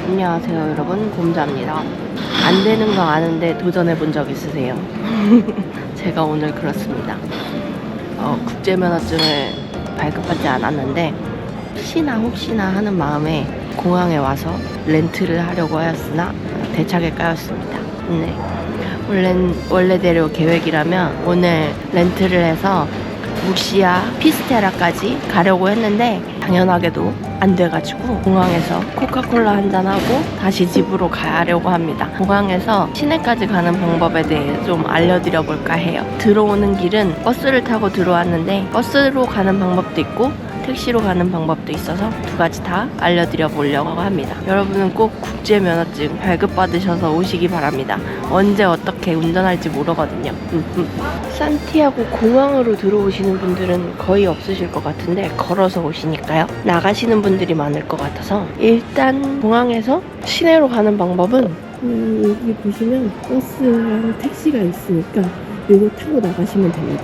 안녕하세요 여러분, 곰자입니다. 안 되는 거 아는데 도전해 본 적 있으세요? 제가 오늘 그렇습니다. 국제면허증을 발급받지 않았는데 혹시나 하는 마음에 공항에 와서 렌트를 하려고 하였으나 대차게 까였습니다. 네. 원래대로 계획이라면 오늘 렌트를 해서 묵시아 피스테라까지 가려고 했는데 당연하게도 안 돼가지고 공항에서 코카콜라 한잔하고 다시 집으로 가려고 합니다. 공항에서 시내까지 가는 방법에 대해 좀 알려드려 볼까 해요. 들어오는 길은 버스를 타고 들어왔는데 버스로 가는 방법도 있고 택시로 가는 방법도 있어서 두 가지 다 알려드려 보려고 합니다. 여러분은 꼭 국제면허증 발급받으셔서 오시기 바랍니다. 언제 어떻게 운전할지 모르거든요. 산티아고 공항으로 들어오시는 분들은 거의 없으실 것 같은데 걸어서 오시니까요. 나가시는 분들이 많을 것 같아서 일단 공항에서 시내로 가는 방법은 여기 보시면 버스랑 택시가 있으니까 이거 타고 나가시면 됩니다.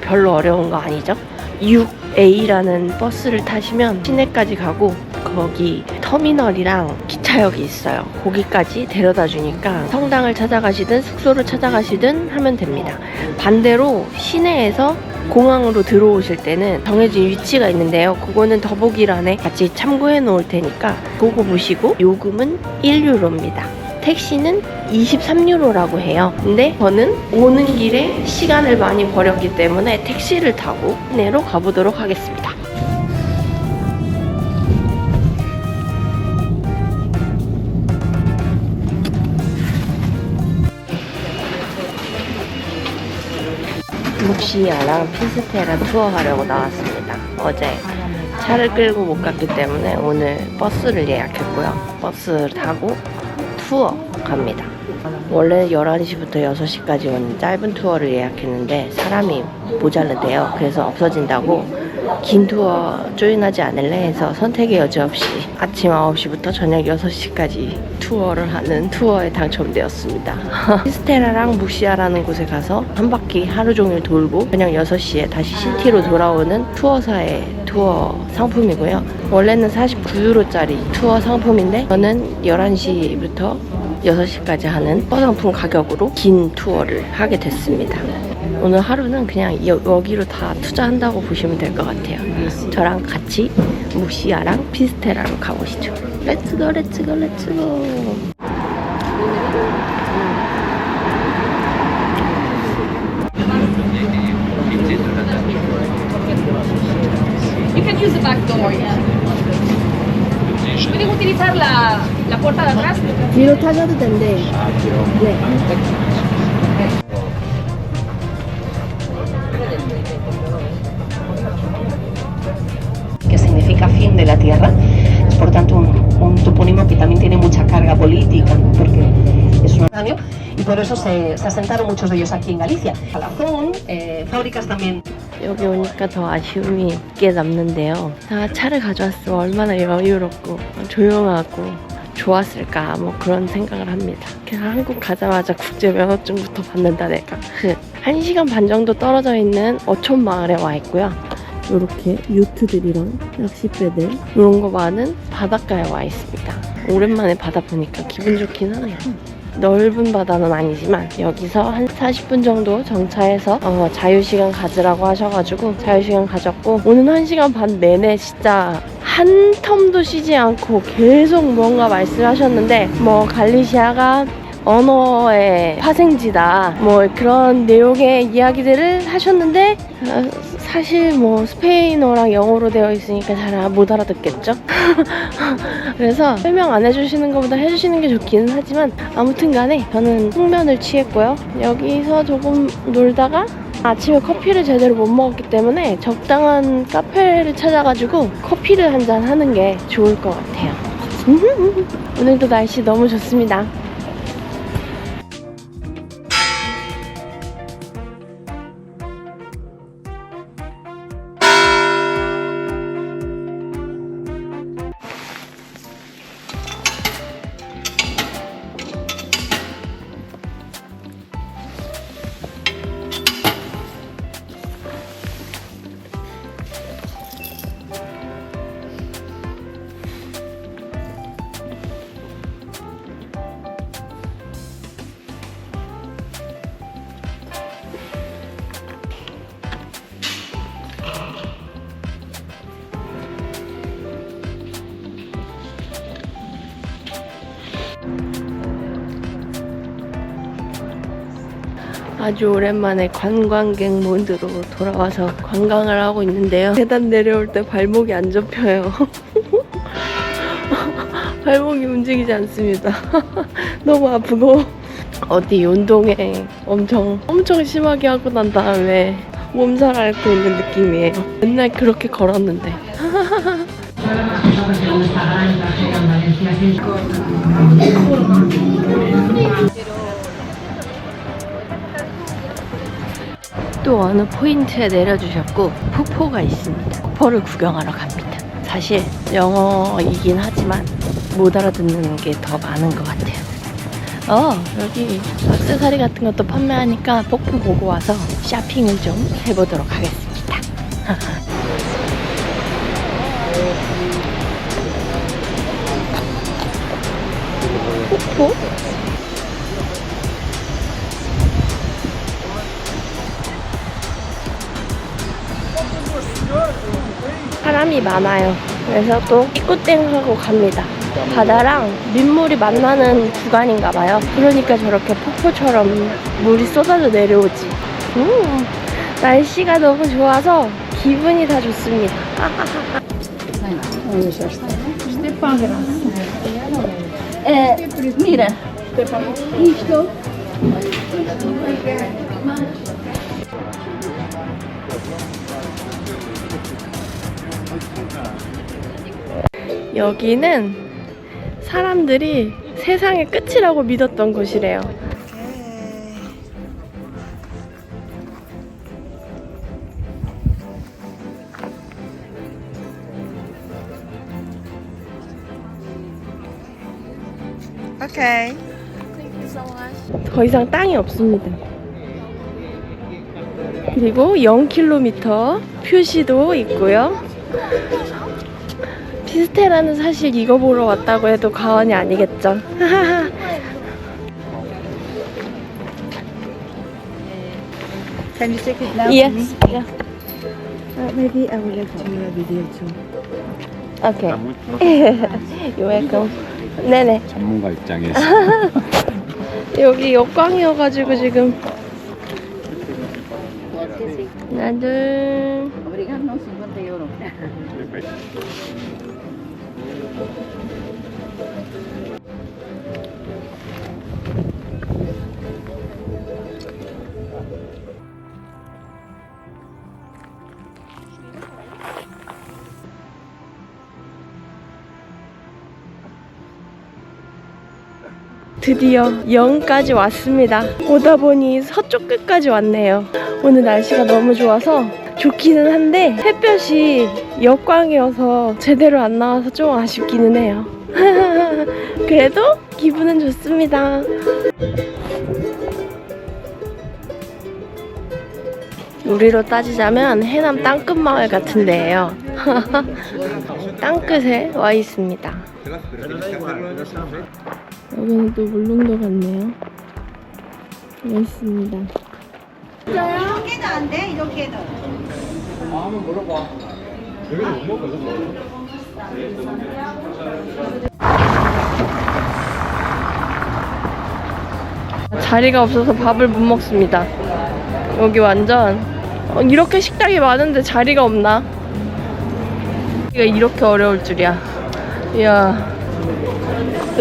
별로 어려운 거 아니죠? 6A라는 버스를 타시면 시내까지 가고 거기 터미널이랑 기차역이 있어요. 거기까지 데려다 주니까 성당을 찾아가시든 숙소를 찾아가시든 하면 됩니다. 반대로 시내에서 공항으로 들어오실 때는 정해진 위치가 있는데요. 그거는 더보기란에 같이 참고해 놓을 테니까 그거 보시고 요금은 1유로입니다. 택시는 23유로라고 해요. 근데 저는 오는 길에 시간을 많이 버렸기 때문에 택시를 타고 시내로 가보도록 하겠습니다. 묵시아랑 피스테라 투어 하려고 나왔습니다. 어제 차를 끌고 못 갔기 때문에 오늘 버스를 예약했고요. 버스를 타고 투어 갑니다. 원래 11시부터 6시까지 오는 짧은 투어를 예약했는데 사람이 모자르대요. 그래서 없어진다고 긴 투어 조인하지 않을래 해서 선택의 여지 없이 아침 9시부터 저녁 6시까지 투어를 하는 투어에 당첨되었습니다. 피스테라랑 묵시아라는 곳에 가서 한 바퀴 하루 종일 돌고 저녁 6시에 다시 시티로 돌아오는 투어사의 투어 상품이고요. 원래는 49유로짜리 투어 상품인데 저는 11시부터 6시까지 하는 상품 가격으로 긴 투어를 하게 됐습니다. 오늘 하루는 그냥 여기로 다 투자한다고 보시면 될 것 같아요. 저랑 같이 묵시아랑 피스테라로 가보시죠. 렛츠고 렛츠고 렛츠고. You can use the back door, yeah. Pueden utilizar la puerta de atrás. 뒤로 타셔도 된대. 네. Que significa fin de la tierra, es por tanto un topónimo que también tiene mucha carga política, porque es un año y por eso se asentaron muchos de ellos aquí en Galicia. Alazón, fábricas también. 여기 오니까 더 아쉬움이 있게 남는데요. 다 차를 가져왔으면 얼마나 여유롭고 조용하고 좋았을까 뭐 그런 생각을 합니다. 그냥 한국 가자마자 국제면허증부터 받는다 내가. 1시간 반 정도 떨어져 있는 어촌 마을에 와 있고요. 이렇게 요트들이랑 낚싯배들 이런 거 많은 바닷가에 와 있습니다. 오랜만에 바다 보니까 기분 좋긴 하네요. 넓은 바다는 아니지만 여기서 한 40분 정도 정차해서 자유시간 가지라고 하셔가지고 자유시간 가졌고 오늘 1시간 반 내내 진짜 한 텀도 쉬지 않고 계속 뭔가 말씀하셨는데 뭐 갈리시아가 언어의 화생지다 뭐 그런 내용의 이야기들을 하셨는데 사실 뭐 스페인어랑 영어로 되어 있으니까 잘 못 알아듣겠죠? 그래서 설명 안 해주시는 것보다 해주시는 게 좋기는 하지만 아무튼 간에 저는 숙면을 취했고요. 여기서 조금 놀다가 아침에 커피를 제대로 못 먹었기 때문에 적당한 카페를 찾아가지고 커피를 한잔 하는 게 좋을 것 같아요. 오늘도 날씨 너무 좋습니다. 아주 오랜만에 관광객 모드로 돌아와서 관광을 하고 있는데요. 계단 내려올 때 발목이 안 접혀요. 발목이 움직이지 않습니다. 너무 아프고 어디 운동회 엄청 심하게 하고 난 다음에 몸살 앓고 있는 느낌이에요. 맨날 그렇게 걸었는데. 또 어느 포인트에 내려주셨고 폭포가 있습니다. 폭포를 구경하러 갑니다. 사실 영어이긴 하지만 못 알아듣는 게 더 많은 것 같아요. 여기 액세서리 같은 것도 판매하니까 폭포 보고 와서 쇼핑을 좀 해보도록 하겠습니다. 폭포? 사람이 많아요. 그래서 또 입구땡하고 갑니다. 바다랑 민물이 만나는 구간인가 봐요. 그러니까 저렇게 폭포처럼 물이 쏟아져 내려오지. 날씨가 너무 좋아서 기분이 다 좋습니다. Mira, isto. 여기는 사람들이 세상의 끝이라고 믿었던 곳이래요. 오케이. 더 이상 땅이 없습니다. 그리고 0km 표시도 있고요. 피스테라는 사실 이거 보러 왔다고 해도 과언이 아니겠죠. Can you check it now? Yes. Yeah. Maybe I will let you a video too. Okay. You're welcome. 네네. 전문가 입장에서 여기 역광이어가지고 지금 하나 둘 Obrigado, 50 euros. 드디어 영까지 왔습니다. 오다 보니 서쪽 끝까지 왔네요. 오늘 날씨가 너무 좋아서 좋기는 한데 햇볕이 역광이어서 제대로 안 나와서 좀 아쉽기는 해요. 그래도 기분은 좋습니다. 우리로 따지자면 해남 땅끝마을 같은 데예요. 땅끝에 와 있습니다. 여기는 또 물릉도 같네요. 멋있습니다. 이렇게도 안 돼, 이렇게도. 자리가 없어서 밥을 못 먹습니다. 여기 완전 이렇게 식당이 많은데 자리가 없나? 이렇게 어려울 줄이야. 이야.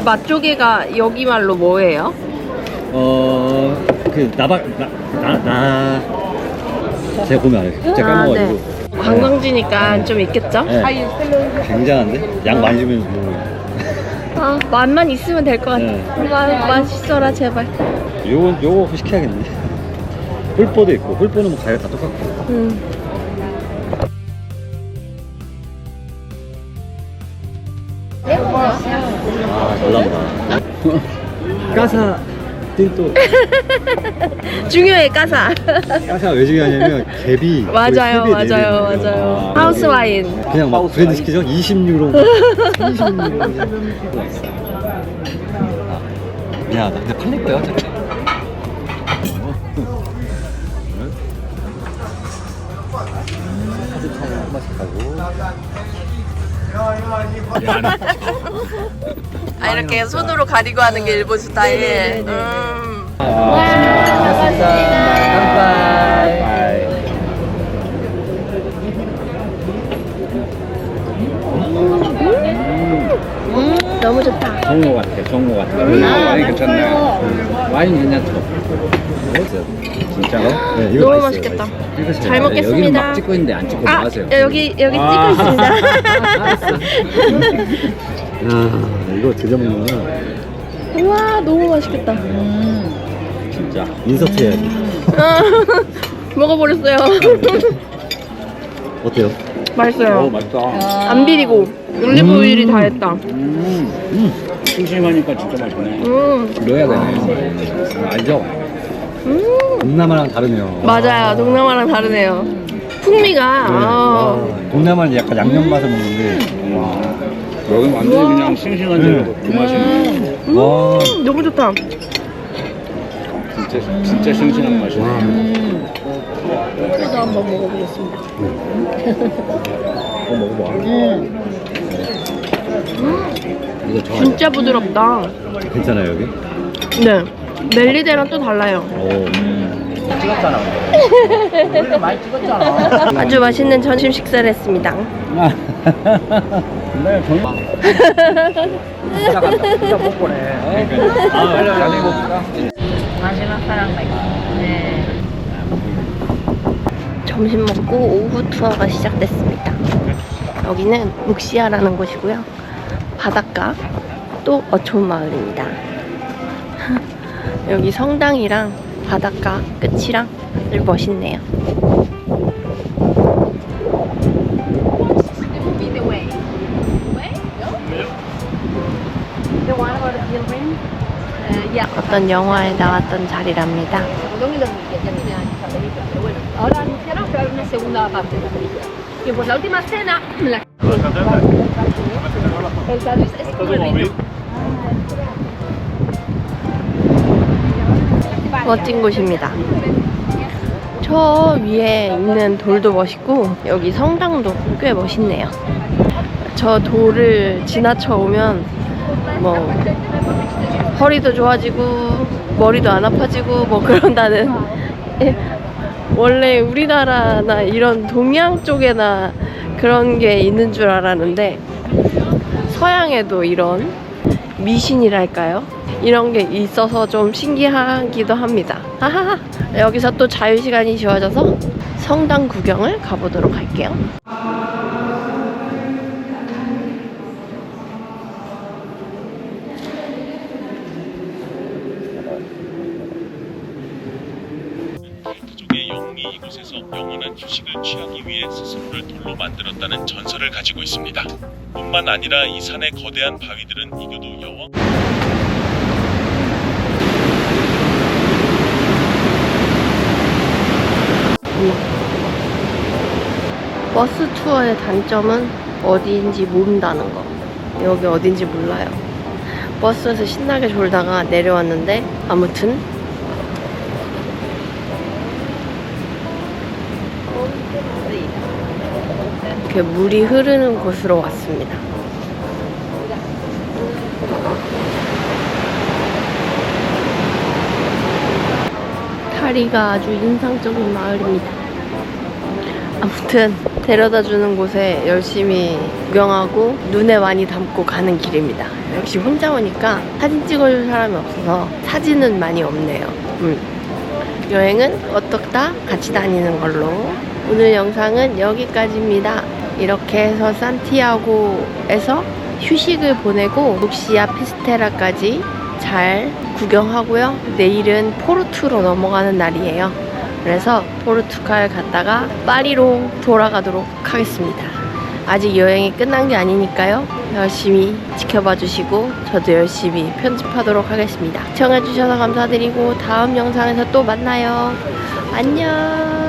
맛조개가 여기 말로 뭐예요? 제가 보면 알아요. 제가 까먹어가지고. 관광지니까 좀 있겠죠? 네. 굉장한데? 양 많이 주면 뭐. 맛만 있으면 될 것 같아. 네. 맛있어라 제발. 요거 시켜야겠네. hul보도 있고, hul보는 뭐 가격 다 똑같고. 잘 나온다. 까사 띵또. 중요해 까사. 까사가 왜 중요하냐면 갭이 맞아요. 하우스 와인. 그냥 막 브랜드 시키죠? 20유로 30유로 미안하다. 근데 팔릴 거야 어차피. 카드차를 한 번씩 가고. 이렇게 손으로 가리고 하는 게 일본 스타일. 너무 좋다. 좋은 거 같아, 좋은 거 같아. 와인 괜찮네. 와인 괜찮죠? 진짜로? 네, 이거 너무 맛있어요, 맛있겠다. 맛있어요. 잘 먹겠습니다. 여기는 막 찍고 있는데 안 찍고 나가세요. 여기 찍고 아. 있습니다. 이거 드려 먹는구나. 우와, 너무 맛있겠다. 진짜. 인서트 해야지. 먹어버렸어요. 어때요? 맛있어요. 맛있다. 안 비리고 올리브 오일이 다 했다. 심심하니까 진짜 맛있네. 넣어야 되네. 알죠? 동남아랑 다르네요. 맞아요. 동남아랑 다르네요. 풍미가. 동남아는 약간 양념 맛을 먹는데. 여기 완전히 그냥 싱싱한 재료도 그 맛이네. 와, 너무 좋다. 진짜 싱싱한 맛이네. 저도 한번 먹어보겠습니다. 먹어봐. 이거 좋아요. 진짜 부드럽다. 괜찮아요 여기? 네. 멜리데랑 또 달라요. 찍었잖아. 아주 맛있는 점심 식사를 했습니다. 네, 저는 진짜 못 보네. 잘 먹읍시다. 마지막 사랑 네. 점심 먹고 오후 투어가 시작됐습니다. 여기는 묵시아라는 곳이고요. 바닷가 또 어촌 마을입니다. 여기 성당이랑 바닷가 끝이랑 아주 멋있네요. 어떤 영화에 나왔던 자리랍니다. Ahora anunciaron que va a haber una segunda parte de la película. Y pues la última escena. El Tadus es como el niño. 멋진 곳입니다. 저 위에 있는 돌도 멋있고 여기 성당도 꽤 멋있네요. 저 돌을 지나쳐 오면 뭐 허리도 좋아지고 머리도 안 아파지고 뭐 그런다는. 원래 우리나라나 이런 동양 쪽에나 그런 게 있는 줄 알았는데 서양에도 이런 미신이랄까요? 이런 게 있어서 좀 신기하기도 합니다. 하하하. 여기서 또 자유시간이 주어져서 성당 구경을 가보도록 할게요. 부족의 영웅이 이곳에서 영원한 휴식을 취하기 위해 스스로를 돌로 만들었다는 전설을 가지고 있습니다. 뿐만 아니라 이 산의 거대한 바위들은 이교도 여왕 버스 투어의 단점은 어디인지 모른다는 거. 여기 어딘지 몰라요. 버스에서 신나게 졸다가 내려왔는데 아무튼 이렇게 물이 흐르는 곳으로 왔습니다. 다리가 아주 인상적인 마을입니다. 아무튼 데려다주는 곳에 열심히 구경하고 눈에 많이 담고 가는 길입니다. 역시 혼자 오니까 사진 찍어줄 사람이 없어서 사진은 많이 없네요. 여행은 어떻다 같이 다니는 걸로. 오늘 영상은 여기까지입니다. 이렇게 해서 산티아고에서 휴식을 보내고 묵시아 피스테라까지 잘 구경하고요. 내일은 포르투로 넘어가는 날이에요. 그래서 포르투갈 갔다가 파리로 돌아가도록 하겠습니다. 아직 여행이 끝난 게 아니니까요. 열심히 지켜봐 주시고 저도 열심히 편집하도록 하겠습니다. 시청해주셔서 감사드리고 다음 영상에서 또 만나요. 안녕.